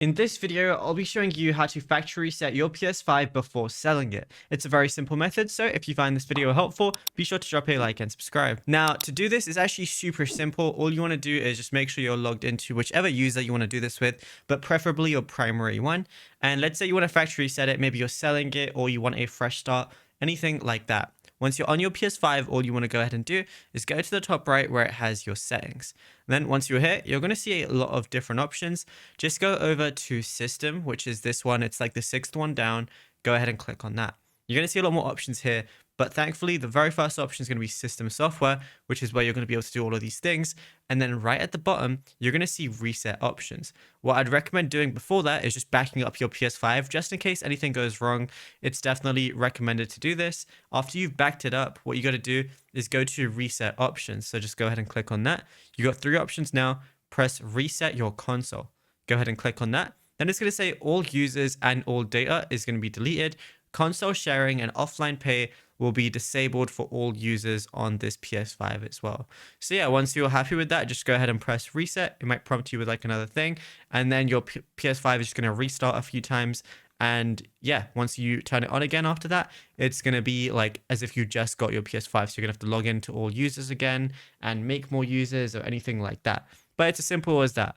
In this video, I'll be showing you how to factory reset your PS5 before selling it. It's a very simple method, so if you find this video helpful, be sure to drop a like and subscribe. Now, to do this is actually super simple. All you want to do is just make sure you're logged into whichever user you want to do this with, but preferably your primary one. And let's say you want to factory reset it, maybe you're selling it or you want a fresh start, anything like that. Once you're on your PS5, all you want to go ahead and do is go to the top right where it has your settings. Then once you're here, you're going to see a lot of different options. Just go over to system, which is this one. It's like the sixth one down. Go ahead and click on that. You're going to see a lot more options here, but thankfully the very first option is going to be system software, which is where you're going to be able to do all of these things. And then right at the bottom, you're going to see reset options. What I'd recommend doing before that is just backing up your PS5 just in case anything goes wrong. It's definitely recommended to do this. After you've backed it up, what you got to do is go to reset options. So just go ahead and click on that. You got three options now. Press reset your console. Go ahead and click on that. Then it's going to say all users and all data is going to be deleted. Console sharing and offline pay will be disabled for all users on this PS5 as well. So yeah, once you're happy with that, just go ahead and press reset. It might prompt you with like another thing, and then your PS5 is just going to restart a few times. And yeah, once you turn it on again after that, it's going to be like as if you just got your PS5. So you're going to have to log into all users again and make more users or anything like that. But it's as simple as that.